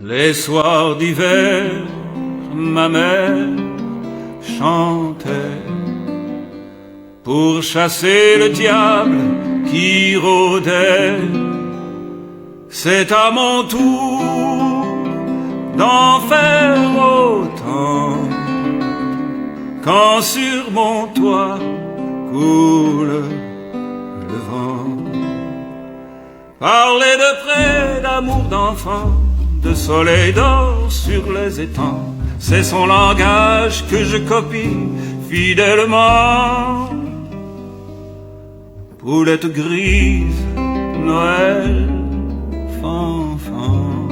Les soirs d'hiver, ma mère chantait pour chasser le diable qui rôdait. C'est à mon tour d'en faire autant quand sur mon toit coule le vent. Parler de près, d'amour d'enfant, de soleil d'or sur les étangs, c'est son langage que je copie fidèlement. Poulette grise, Noël, fanfan,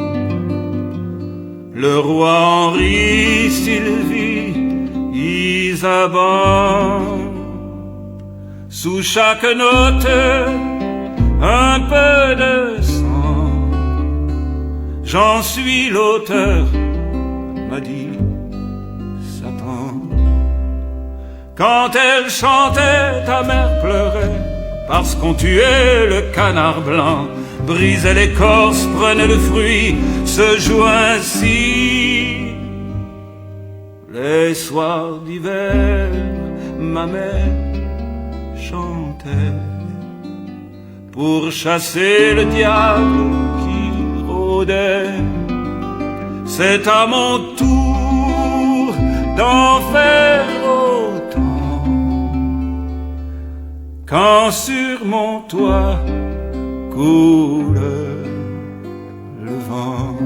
le roi Henri, Sylvie, Isabeau. Sous chaque note, un peu de sang. J'en suis l'auteur, m'a dit Satan. Quand elle chantait, ta mère pleurait, parce qu'on tuait le canard blanc, brisait l'écorce, prenait le fruit, se jouait ainsi. Les soirs d'hiver, ma mère chantait pour chasser le diable qui rôdait. C'est à mon tour d'en faire autant quand sur mon toit coule le vent.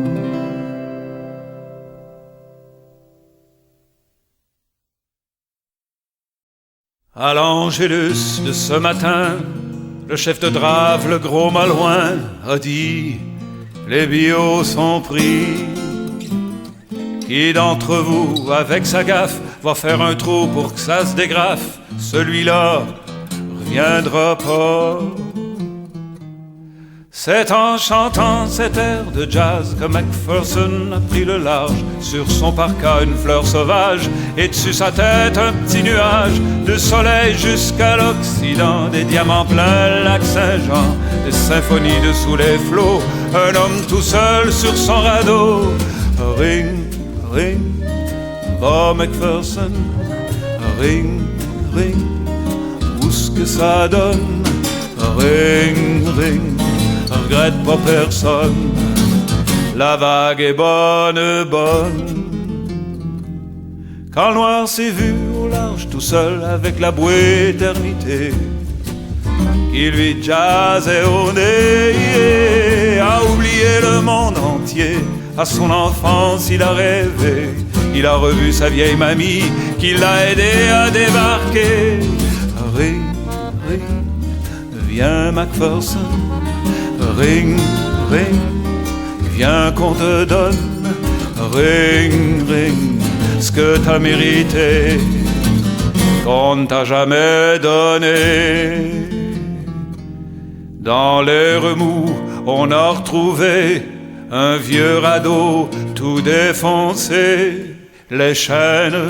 À l'Angélus de ce matin, le chef de drave, le gros malouin, a dit: les billots sont pris. Qui d'entre vous, avec sa gaffe, va faire un trou pour que ça se dégrafe? Celui-là reviendra pas. C'est en chantant cet air de jazz que Macpherson a pris le large. Sur son parka une fleur sauvage, et dessus sa tête un petit nuage de soleil jusqu'à l'Occident. Des diamants plein lac Saint-Jean, des symphonies dessous les flots, un homme tout seul sur son radeau. Ring, ring, va Macpherson, ring, ring, où ce que ça donne? Ring, ring, regrette pas personne, la vague est bonne, bonne. Quand le noir s'est vu au large tout seul avec la bouée éternité qui lui jazzait au nez, a oublié le monde entier. À son enfance il a rêvé, il a revu sa vieille mamie qui l'a aidé à débarquer. Ring, ring, viens Macpherson, ring, ring, viens qu'on te donne, ring, ring, ce que t'as mérité, qu'on ne t'a jamais donné. Dans les remous, on a retrouvé un vieux radeau tout défoncé, les chaînes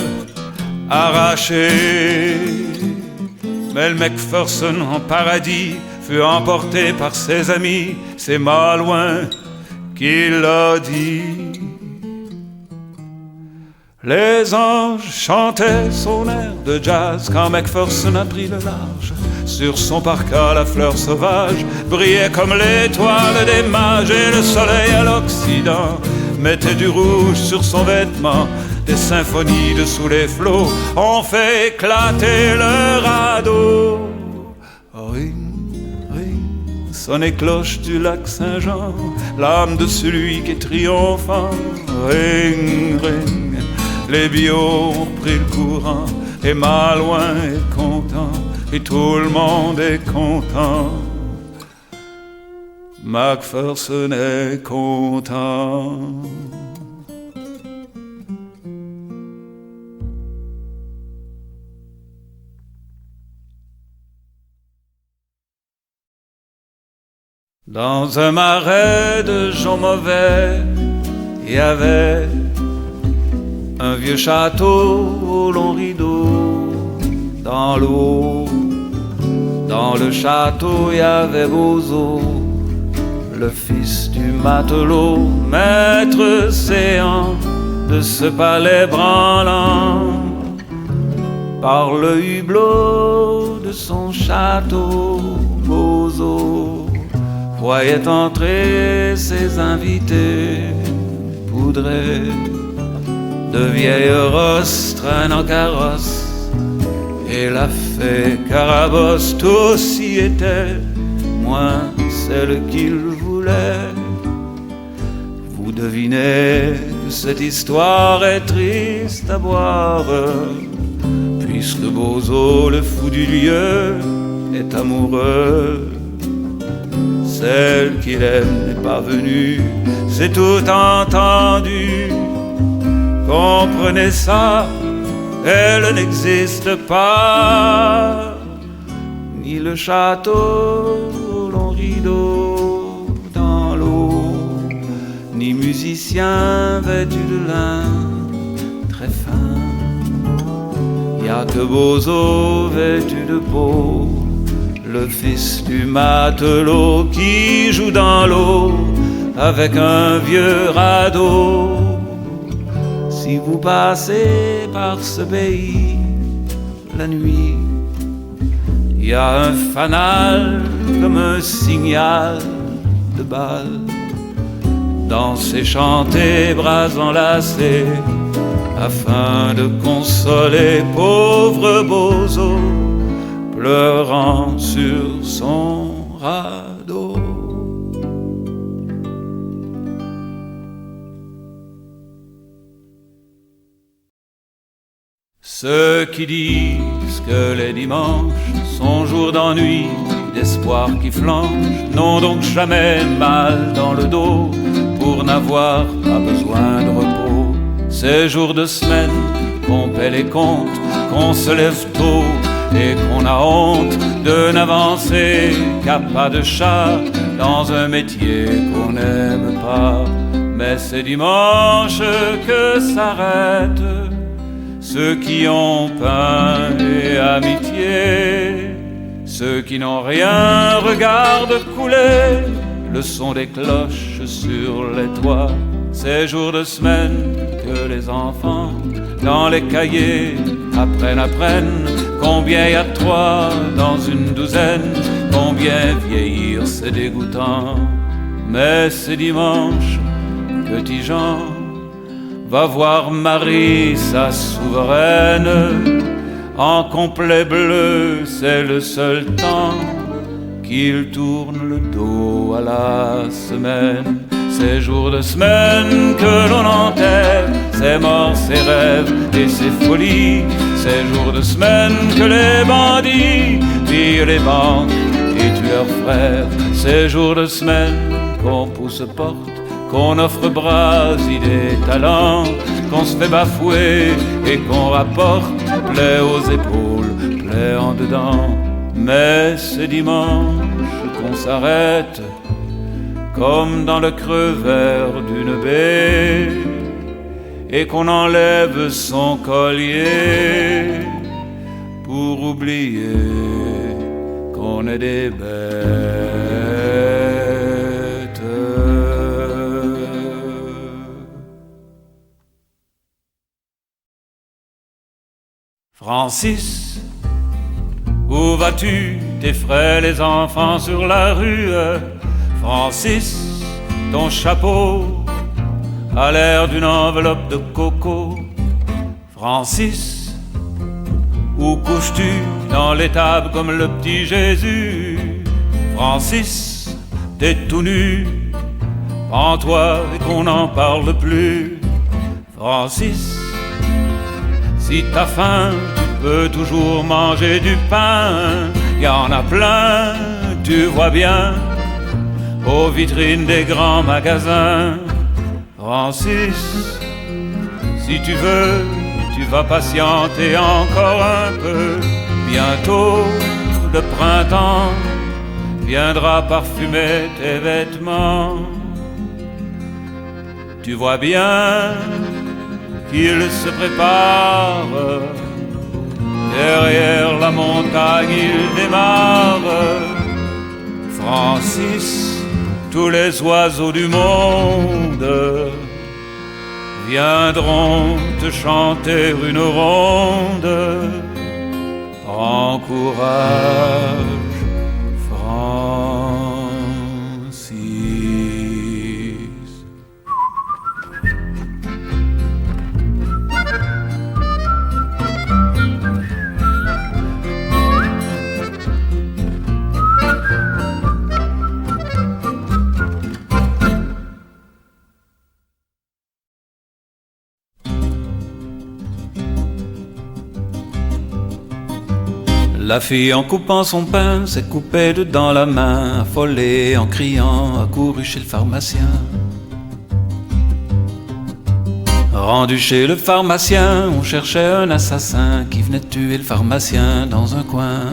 arrachées. Mais le Macpherson en paradis fut emporté par ses amis, c'est Malouin qui l'a dit. Les anges chantaient son air de jazz quand Macpherson a pris le large. Sur son parka la fleur sauvage brillait comme l'étoile des mages, et le soleil à l'Occident mettait du rouge sur son vêtement. Des symphonies dessous les flots ont fait éclater le radeau. Ring, ring, sonne les cloches du lac Saint-Jean, l'âme de celui qui est triomphant. Ring, ring, les billots ont pris le courant, et Malouin est content, et tout le monde est content. Macpherson est content. Dans un marais de gens mauvais, il y avait un vieux château au long rideau. Dans l'eau, dans le château, il y avait Bozo, le fils du matelot, maître séant de ce palais branlant, par le hublot de son château, Bozo voyait entrer ses invités poudrés de vieilles rosses traînant carrosse, et la fée Carabosse tous y étaient, moins celle qu'il voulait. Vous devinez que cette histoire est triste à boire, puisque Bozo, le fou du lieu, est amoureux. Celle qu'il aime n'est pas venue, c'est tout entendu. Comprenez ça, elle n'existe pas, ni le château au long rideau dans l'eau, ni musicien vêtu de lin très fin. Y a que Bozo vêtu de peau, le fils du matelot, qui joue dans l'eau avec un vieux radeau. Si vous passez par ce pays la nuit, il y a un fanal comme un signal de balle. Dansez, chantez, bras enlacés, afin de consoler pauvre Bozo, pleurant sur son radeau. Ceux qui disent que les dimanches sont jours d'ennui, d'espoir qui flanche, n'ont donc jamais mal dans le dos pour n'avoir pas besoin de repos. Ces jours de semaine qu'on paie les comptes, qu'on se lève tôt et qu'on a honte de n'avancer qu'à pas de chat dans un métier qu'on n'aime pas. Mais c'est dimanche que s'arrêtent ceux qui ont pain et amitié. Ceux qui n'ont rien regardent couler le son des cloches sur les toits. Ces jours de semaine que les enfants dans les cahiers apprennent combien y a de trois dans une douzaine, combien vieillir c'est dégoûtant. Mais c'est dimanche, petit Jean va voir Marie, sa souveraine, en complet bleu, c'est le seul temps qu'il tourne le dos à la semaine. Ces jours de semaine que l'on enterre, ses morts, ses rêves et ses folies. Ces jours de semaine que les bandits pillent les banques et tuent leurs frères. Ces jours de semaine qu'on pousse porte, qu'on offre bras, idées, talents, qu'on se fait bafouer et qu'on rapporte plaie aux épaules, plaie en dedans. Mais c'est dimanche qu'on s'arrête, comme dans le creux vert d'une baie, et qu'on enlève son collier pour oublier qu'on est des bêtes. Francis, où vas-tu? T'effraies les enfants sur la rue. Francis, ton chapeau a l'air d'une enveloppe de coco. Francis, où couches-tu dans l'étable comme le petit Jésus? Francis, t'es tout nu, prends-toi et qu'on n'en parle plus. Francis, si t'as faim, tu peux toujours manger du pain. Y en a plein, tu vois bien, aux vitrines des grands magasins. Francis, si tu veux, tu vas patienter encore un peu. Bientôt, le printemps viendra parfumer tes vêtements. Tu vois bien qu'il se prépare, derrière la montagne il démarre. Francis, tous les oiseaux du monde viendront te chanter une ronde. Prends courage, Francis. La fille en coupant son pain s'est coupée dedans la main, affolée en criant, a couru chez le pharmacien. Rendu chez le pharmacien, on cherchait un assassin qui venait tuer le pharmacien dans un coin.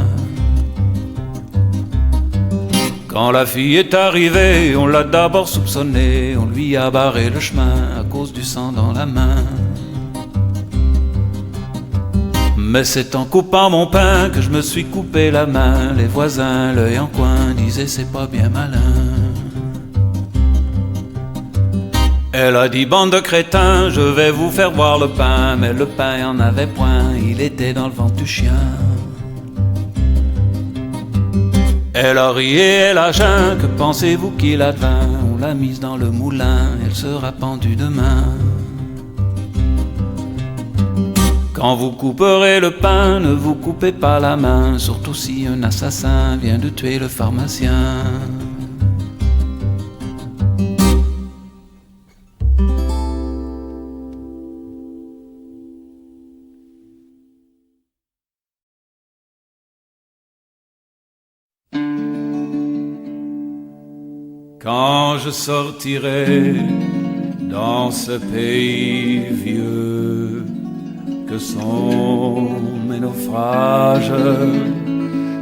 Quand la fille est arrivée, on l'a d'abord soupçonné, on lui a barré le chemin à cause du sang dans la main. Mais c'est en coupant mon pain que je me suis coupé la main. Les voisins, l'œil en coin, disaient c'est pas bien malin. Elle a dit bande de crétins, je vais vous faire boire le pain. Mais le pain en avait point, il était dans le ventre du chien. Elle a ri et elle a geint, que pensez-vous qu'il advint? On l'a mise dans le moulin, elle sera pendue demain. Quand vous couperez le pain, ne vous coupez pas la main, surtout si un assassin vient de tuer le pharmacien. Quand je sortirai dans ce pays vieux que sont mes naufrages,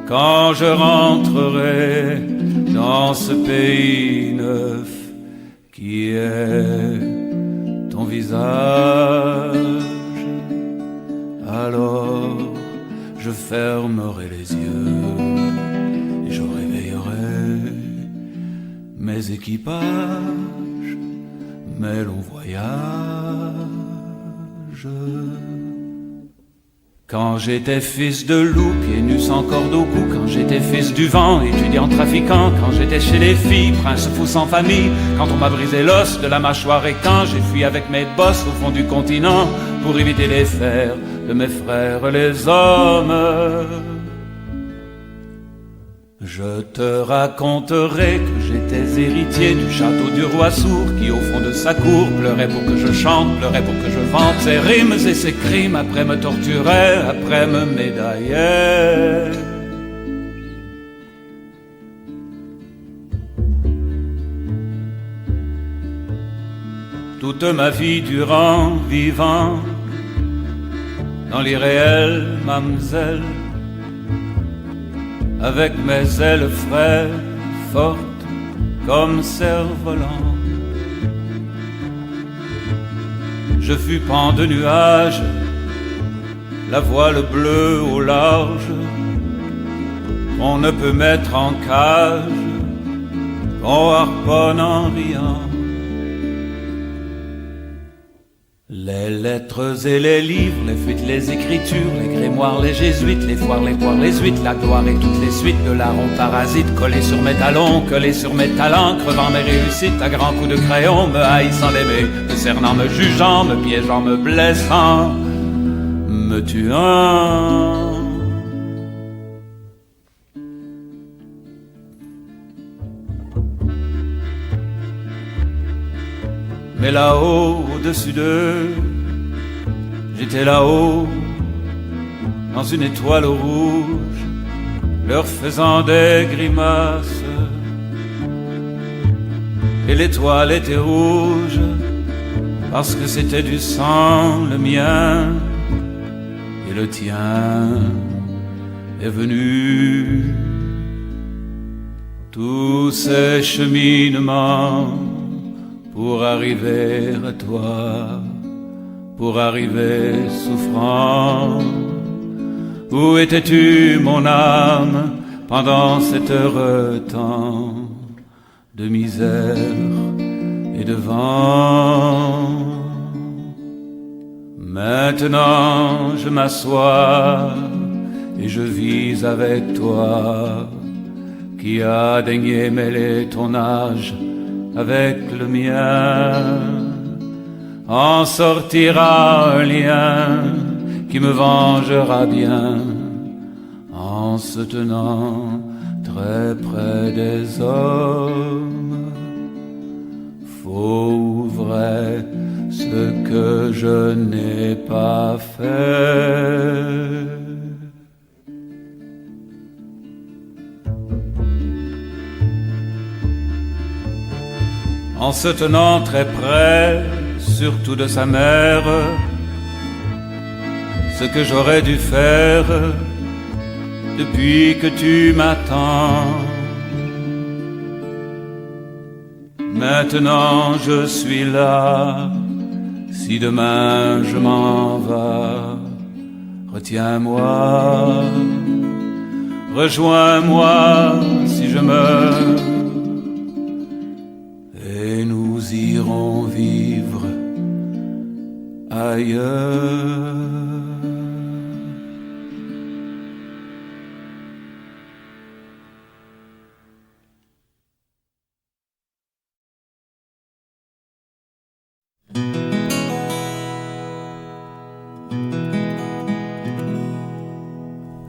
quand je rentrerai dans ce pays neuf qui est ton visage, alors je fermerai les yeux et je réveillerai mes équipages, mes longs voyages. Quand j'étais fils de loup, pieds nus sans corde au cou, quand j'étais fils du vent, étudiant trafiquant, quand j'étais chez les filles, prince fou sans famille, quand on m'a brisé l'os de la mâchoire et quand j'ai fui avec mes bosses au fond du continent pour éviter les fers de mes frères les hommes. Je te raconterai que j'étais héritier du château du roi sourd qui au fond de sa cour pleurait pour que je chante, pleurait pour que je vante ses rimes et ses crimes, après me torturait, après me médaillait. Toute ma vie durant, vivant dans l'irréel, mamselle, avec mes ailes frailes, fortes comme cerf-volant. Je fus pan de nuages, la voile bleue au large, qu'on ne peut mettre en cage, qu'on harponne en riant. Les lettres et les livres, les fuites, les écritures, les grimoires, les jésuites, les foires, les poires, les huîtres, la gloire et toutes les suites de la ronde parasite, collés sur mes talons, collés sur mes talents, crevant mes réussites à grands coups de crayon, me haïssant d'aimer, me cernant, me jugeant, me piégeant, me blessant, me tuant. Mais là-haut, au-dessus d'eux, j'étais là-haut, dans une étoile rouge, leur faisant des grimaces. Et l'étoile était rouge, parce que c'était du sang, le mien, et le tien est venu. Tous ces cheminements pour arriver à toi, pour arriver souffrant. Où étais-tu, mon âme, pendant cet heureux temps de misère et de vent. Maintenant je m'assois et je vis avec toi, qui a daigné mêler ton âge avec le mien. En sortira un lien qui me vengera bien, en se tenant très près des hommes. Faux ou vrai, ce que je n'ai pas fait. En se tenant très près, surtout de sa mère, ce que j'aurais dû faire depuis que tu m'attends. Maintenant je suis là, si demain je m'en vais, retiens-moi, rejoins-moi si je meurs, et nous irons vivre ailleurs.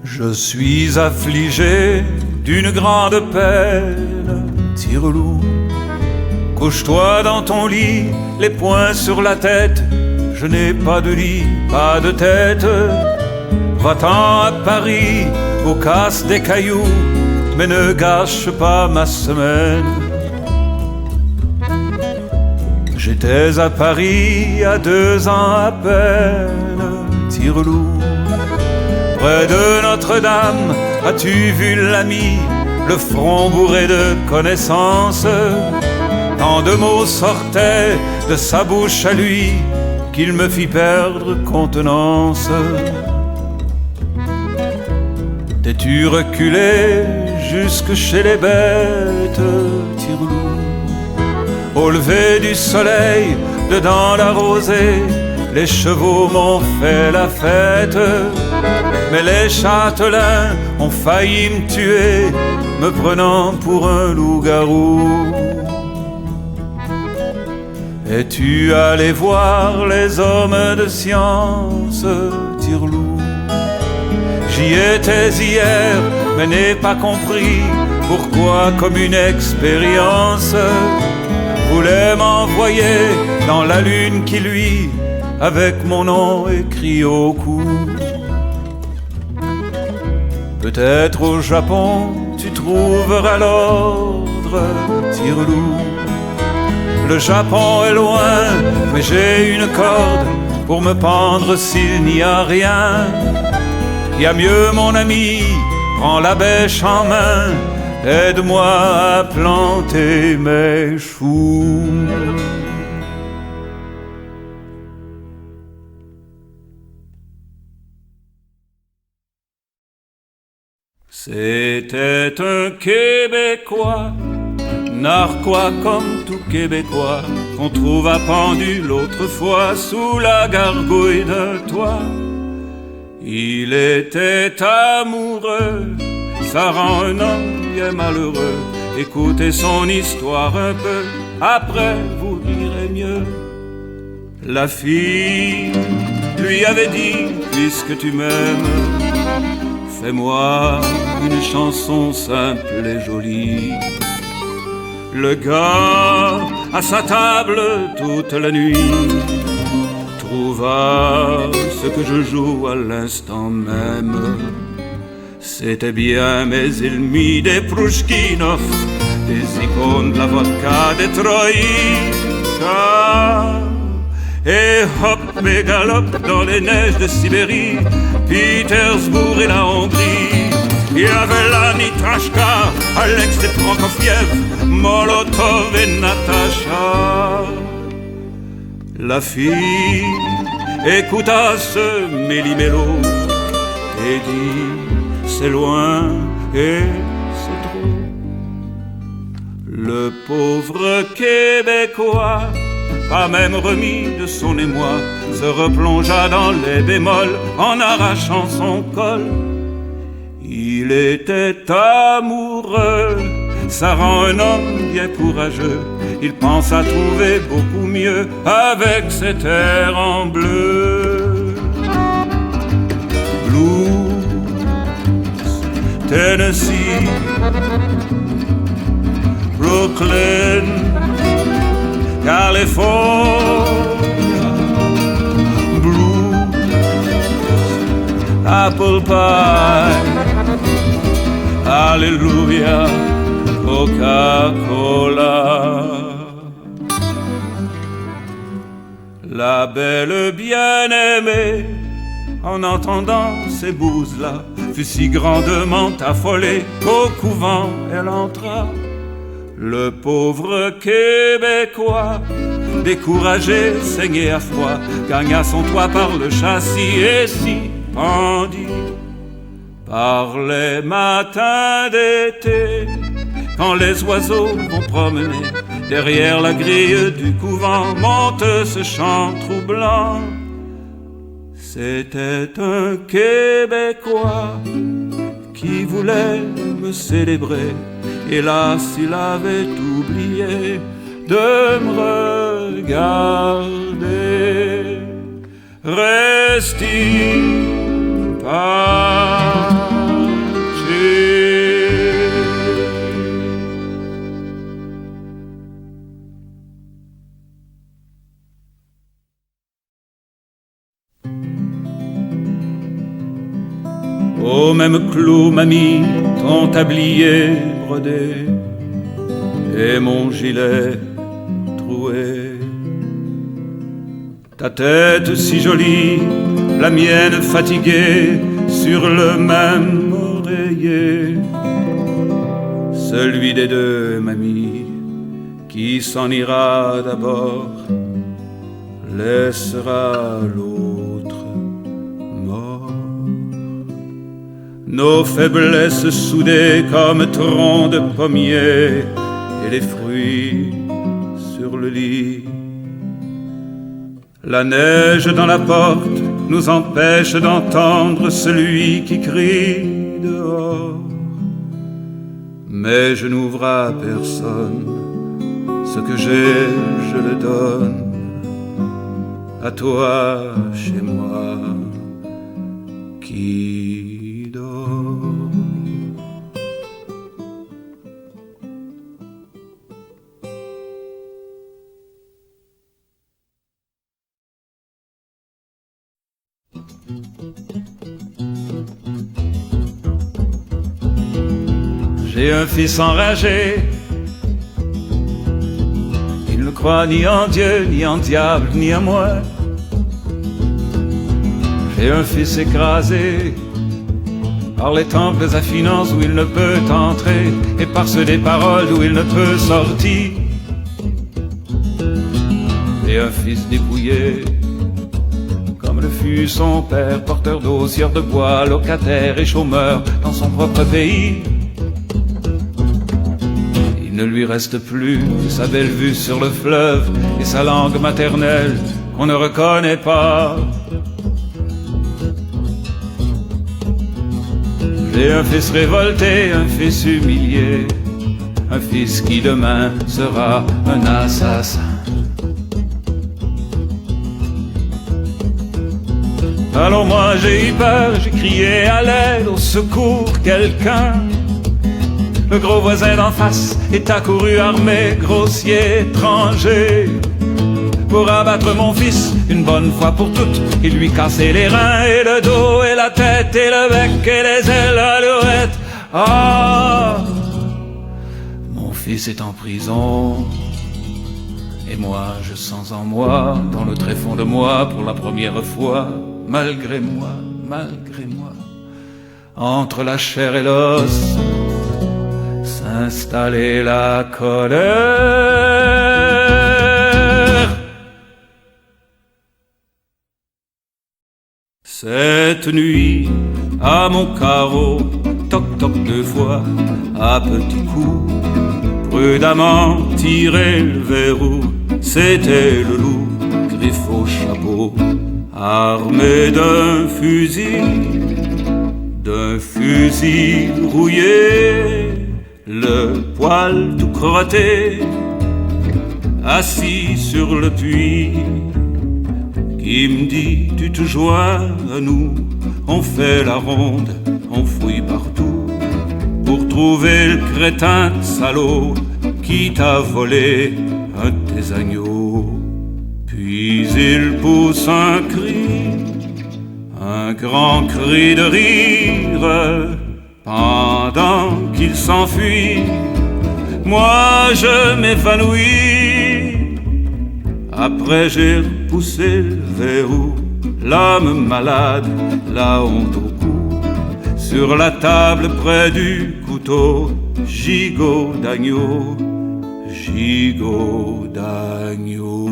Je suis affligé d'une grande peine, tire-loup. Couche-toi dans ton lit, les poings sur la tête. Je n'ai pas de lit, pas de tête. Va-t'en à Paris, où casse des cailloux, mais ne gâche pas ma semaine. J'étais à Paris à 2 ans à peine, tire-loup. Près de Notre-Dame, as-tu vu l'ami, le front bourré de connaissances? Tant de mots sortaient de sa bouche à lui qu'il me fit perdre contenance. T'es-tu reculé jusque chez les bêtes, tire-loup? Au lever du soleil, dedans la rosée, les chevaux m'ont fait la fête. Mais les châtelains ont failli me tuer, me prenant pour un loup-garou. Es-tu allé voir les hommes de science, tire-loup? J'y étais hier, mais n'ai pas compris pourquoi, comme une expérience, voulait m'envoyer dans la lune qui luit, avec mon nom écrit au cou. Peut-être au Japon tu trouveras l'ordre, tire-loup. Le Japon est loin, mais j'ai une corde pour me pendre s'il n'y a rien. Y a mieux mon ami, prends la bêche en main, aide-moi à planter mes choux. C'était un Québécois, narquois comme tout Québécois, qu'on trouva pendu l'autre fois sous la gargouille d'un toit. Il était amoureux, ça rend un homme bien malheureux. Écoutez son histoire un peu, après vous rirez mieux. La fille lui avait dit, puisque tu m'aimes, fais-moi une chanson simple et jolie. Le gars, à sa table toute la nuit, trouva ce que je joue à l'instant même. C'était bien, mais il mit des Prouchkinov, des icônes de la vodka, des Troïka. Et hop, mais galope dans les neiges de Sibérie, Pétersbourg et la Hongrie. Il y avait la Nitrashka, Alex et Prokofiev, Molotov et Natacha. La fille écouta ce méli-mélo et dit, c'est loin et c'est trop. Le pauvre Québécois, pas même remis de son émoi, se replongea dans les bémols en arrachant son col. Il était amoureux, ça rend un homme bien courageux. Il pense à trouver beaucoup mieux avec ses terres en bleu. Blues, Tennessee, Brooklyn, California, blues, apple pie, Alléluia, Coca-Cola. La belle bien-aimée, en entendant ces bouses-là, fut si grandement affolée qu'au couvent elle entra. Le pauvre Québécois, découragé, saigné à froid, gagna son toit par le châssis et s'y pendit. Par les matins d'été, quand les oiseaux vont promener, derrière la grille du couvent monte ce chant troublant. C'était un Québécois qui voulait me célébrer. Hélas, il avait oublié de me regarder. Reste-t-il au même clou, mamie, ton tablier brodé et mon gilet troué. Ta tête si jolie, la mienne fatiguée, sur le même oreiller. Celui des deux, mamie, qui s'en ira d'abord, laissera l'autre mort. Nos faiblesses soudées comme troncs de pommier et les fruits sur le lit. La neige dans la porte nous empêche d'entendre celui qui crie dehors. Mais je n'ouvre à personne, ce que j'ai, je le donne à toi chez moi qui dort. J'ai un fils enragé, il ne croit ni en Dieu, ni en diable, ni en moi. J'ai un fils écrasé par les temples à finances où il ne peut entrer, et par ceux des paroles d'où il ne peut sortir. J'ai un fils dépouillé, comme le fut son père, porteur d'osières de bois, locataire et chômeur dans son propre pays. Il ne lui reste plus que sa belle vue sur le fleuve et sa langue maternelle qu'on ne reconnaît pas. J'ai un fils révolté, un fils humilié, un fils qui demain sera un assassin. Alors moi j'ai eu peur, j'ai crié à l'aide, au secours, quelqu'un. Le gros voisin d'en face est accouru armé, grossier, étranger, pour abattre mon fils une bonne fois pour toutes. Il lui cassait les reins et le dos et la tête et le bec et les ailes à l'ouette. Ah, mon fils est en prison et moi je sens en moi, dans le tréfonds de moi, pour la première fois, malgré moi, entre la chair et l'os, s'installer la colère. Cette nuit, à mon carreau, toc toc deux fois, à petits coups, pour prudemment tirer le verrou. C'était le loup, griffe au chapeau, armé d'un fusil rouillé, le poil tout crotté, assis sur le puits, qui me dit tu te joins à nous, on fait la ronde, on fouille partout, pour trouver le crétin salaud qui t'a volé un de tes agneaux. Puis il pousse un cri, un grand cri de rire, pendant qu'il s'enfuit, moi je m'évanouis. Après j'ai repoussé le verrou, l'homme malade, la honte au cou, sur la table près du couteau, gigot d'agneau, gigot d'agneau.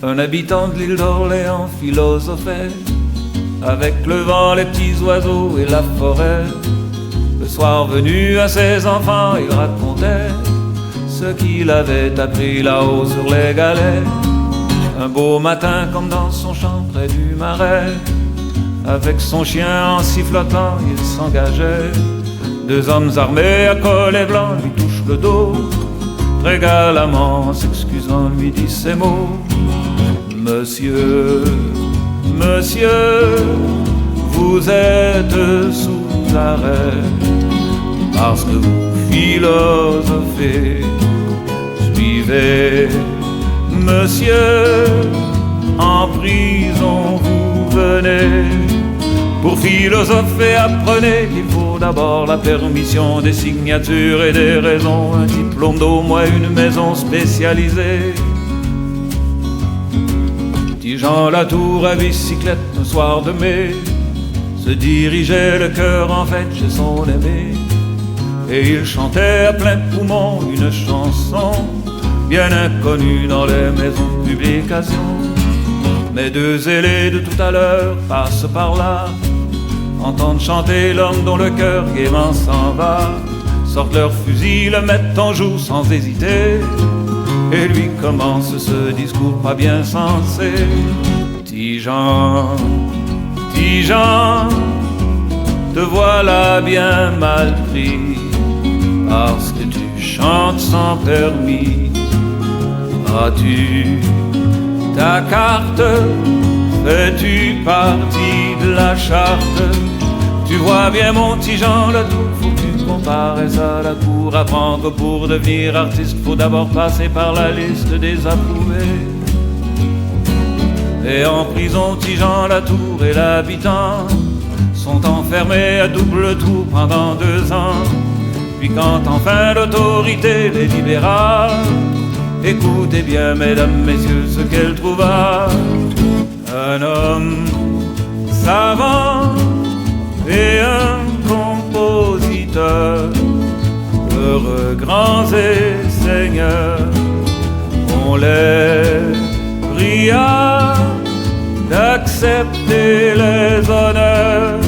Un habitant de l'île d'Orléans philosophait, avec le vent, les petits oiseaux et la forêt. Le soir venu à ses enfants, il racontait ce qu'il avait appris là-haut sur les galets. Un beau matin, comme dans son champ près du marais, avec son chien en sifflotant, il s'engageait. Deux hommes armés à collet blanc lui touchent le dos, très galamment, en s'excusant, lui dit ces mots. Monsieur, monsieur, vous êtes sous arrêt, parce que vous philosophez. Suivez, monsieur, en prison vous venez. Pour philosopher, apprenez qu'il faut d'abord la permission, des signatures et des raisons, un diplôme d'au moins une maison spécialisée. Jean Latour à bicyclette un soir de mai se dirigeait le cœur en fête chez son aimé, et il chantait à plein poumon une chanson bien inconnue dans les maisons de publication. Mais deux zélés de tout à l'heure passent par là, entendent chanter l'homme dont le cœur gaiement s'en va, sortent leur fusil, le mettent en joue sans hésiter, et lui commence ce discours pas bien sensé. Petit Jean, te voilà bien mal pris, parce que tu chantes sans permis. As-tu ta carte? Fais-tu partie de la charte? Tu vois bien mon petit Jean Latour, faut que tu compares à la cour. Apprends que pour devenir artiste, faut d'abord passer par la liste des approuvés. Et en prison, petit Jean Latour et l'habitant sont enfermés à double tour pendant 2 ans. Puis quand enfin l'autorité les libéra, écoutez bien mesdames, messieurs, ce qu'elle trouva. Un homme savant et un compositeur, heureux grands et seigneurs, on les pria d'accepter les honneurs.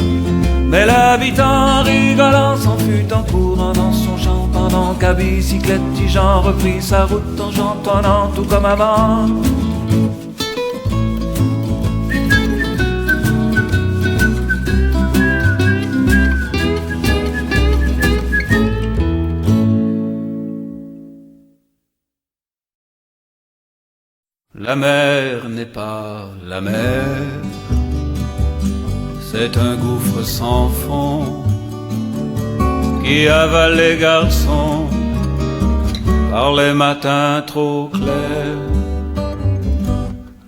Mais l'habitant rigolant s'en fut en courant dans son champ, pendant qu'à bicyclette petit Jean reprit sa route en chantonnant tout comme avant. La mer n'est pas la mer, c'est un gouffre sans fond qui avale les garçons par les matins trop clairs.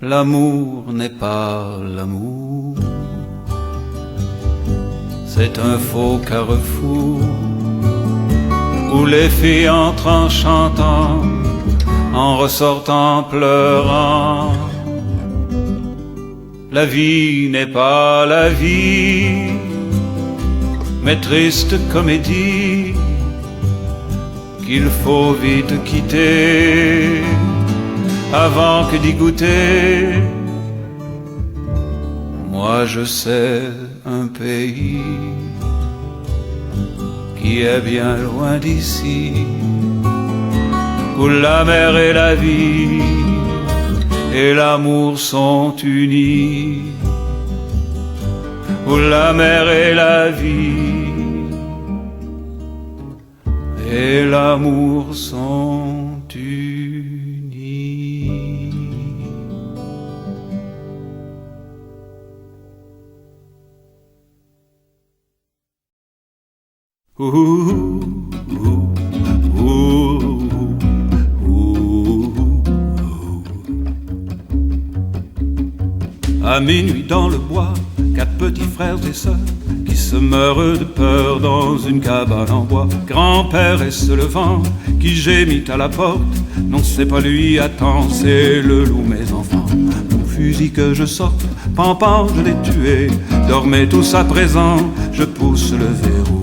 L'amour n'est pas l'amour, c'est un faux carrefour où les filles entrent en chantant, en ressortant pleurant. La vie n'est pas la vie, mais triste comédie qu'il faut vite quitter avant que d'y goûter. Moi je sais un pays qui est bien loin d'ici, où la mer et la vie et l'amour sont unis, où la mer et la vie et l'amour sont unis. À minuit dans le bois, 4 petits frères et sœurs qui se meurent de peur dans une cabane en bois. Grand-père est se levant, qui gémit à la porte. Non, c'est pas lui, attends, c'est le loup, mes enfants. Mon fusil que je sorte, pampan, je l'ai tué. Dormez tous à présent, je pousse le verrou.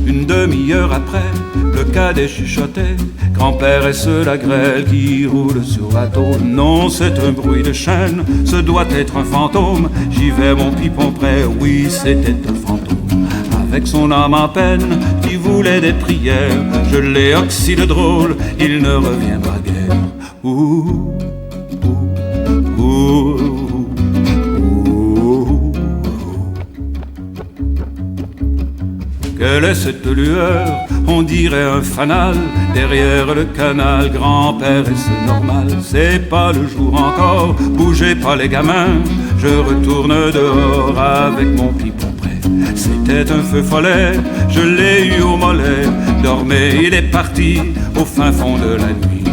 Une demi-heure après, le cadet chuchotait. Grand-père est ce la grêle qui roule sur la tôle. Non, c'est un bruit de chaîne, ce doit être un fantôme. J'y vais mon pipon prêt, oui, c'était un fantôme. Avec son âme en peine, qui voulait des prières, je l'ai oxyde drôle, il ne reviendra guère. Quelle est cette lueur? On dirait un fanal derrière le canal. Grand-père, et c'est normal, c'est pas le jour encore. Bougez pas les gamins, je retourne dehors avec mon pipon prêt. C'était un feu follet, je l'ai eu au mollet. Dormez, il est parti au fin fond de la nuit.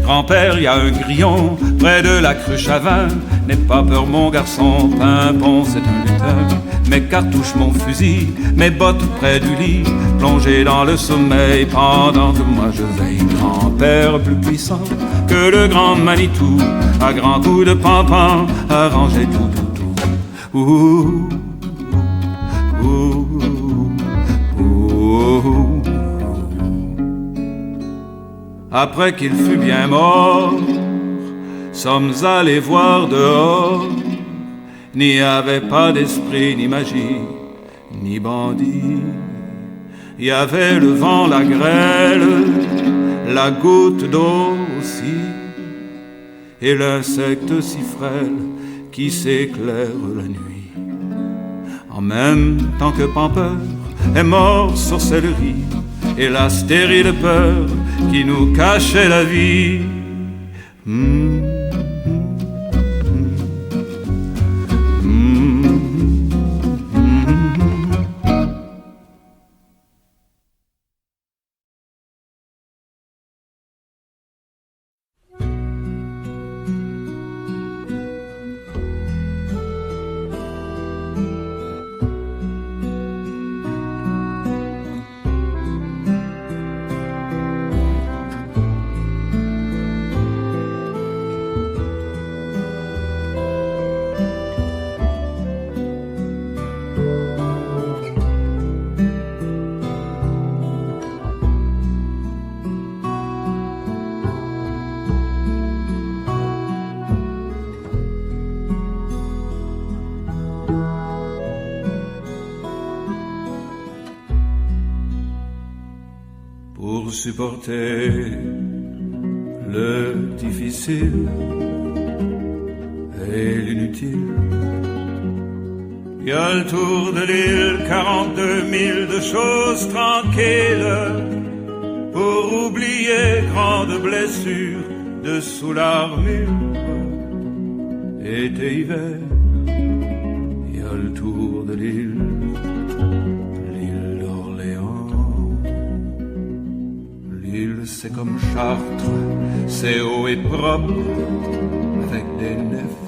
Grand-père, y a un grillon près de la cruche à vin. N'aie pas peur mon garçon, Pimpon c'est un lutin. Mes cartouches, mon fusil, mes bottes près du lit, plongées dans le sommeil pendant que moi je veille. Grand-père plus puissant que le grand Manitou, à grands coups de pampan, arrangé tout. Après qu'il fut bien mort, sommes allés voir dehors. N'y avait pas d'esprit, ni magie, ni bandit. Y avait le vent, la grêle, la goutte d'eau aussi, et l'insecte si frêle qui s'éclaire la nuit. En même temps que Pampeur est mort sorcellerie, et la stérile peur qui nous cachait la vie. Pour supporter le difficile et l'inutile, y a le tour de l'île, 42 000 de choses tranquilles, pour oublier grande blessure dessous l'armure. Été, hiver, y a le tour de l'île d'Orléans. L'île c'est comme Chartres, c'est haut et propre, avec des nefs,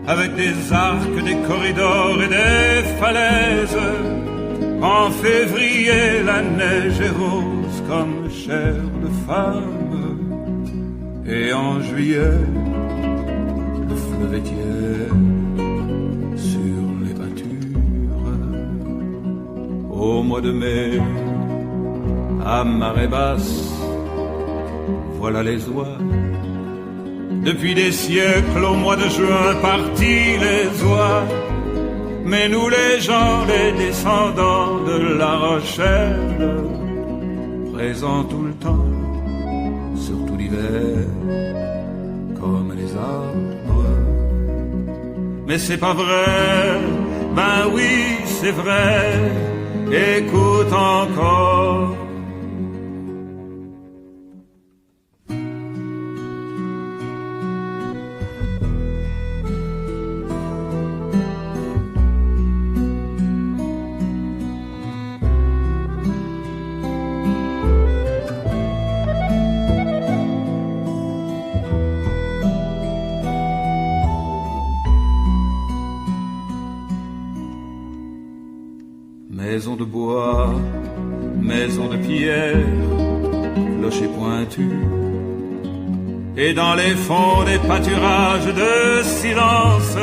avec des arcs, des corridors et des falaises. En février, la neige est rose comme chair de femme, et en juillet, le fleuve est tiède sur les pâtures. Au mois de mai, à marée basse, voilà les oies. Depuis des siècles, au mois de juin, partis les oies. Mais nous les gens, les descendants de La Rochelle, présents tout le temps, surtout l'hiver, comme les arbres. Mais c'est pas vrai, ben oui, c'est vrai, écoute encore. Maison de bois, maison de pierre, clocher pointu. Et dans les fonds des pâturages de silence,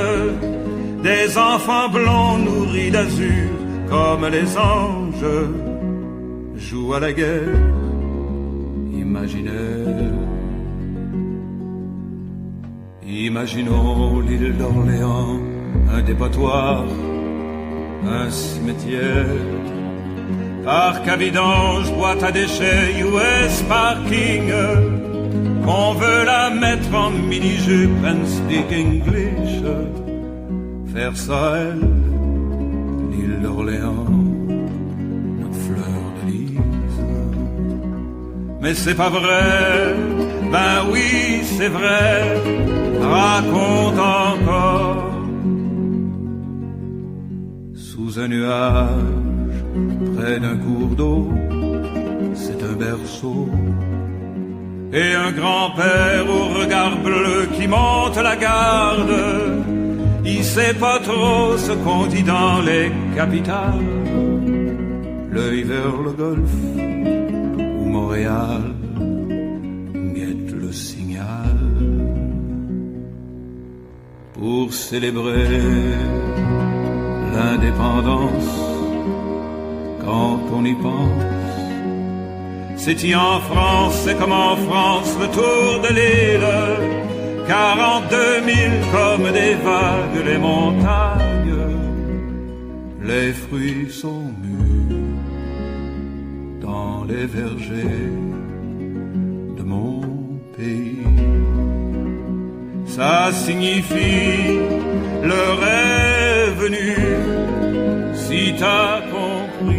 des enfants blonds nourris d'azur comme les anges jouent à la guerre imaginaire. Imaginons l'île d'Orléans, un dépotoir, un cimetière, parc à vidange, boîte à déchets, US parking, qu'on veut la mettre en mini-jupe and speak English, faire ça elle, l'île d'Orléans, notre fleur de lys. Mais c'est pas vrai, ben oui c'est vrai, raconte encore. Sous un nuage, près d'un cours d'eau, c'est un berceau. Et un grand-père au regard bleu qui monte la garde. Il sait pas trop ce qu'on dit dans les capitales. L'œil vers le golfe ou Montréal guette le signal. Pour célébrer l'indépendance, quand on y pense, c'est-y en France, c'est comme en France le tour de l'île, car en 2000 comme des vagues les montagnes, les fruits sont mûrs dans les vergers de mon pays. Ça signifie l'heure est venue, si t'as compris.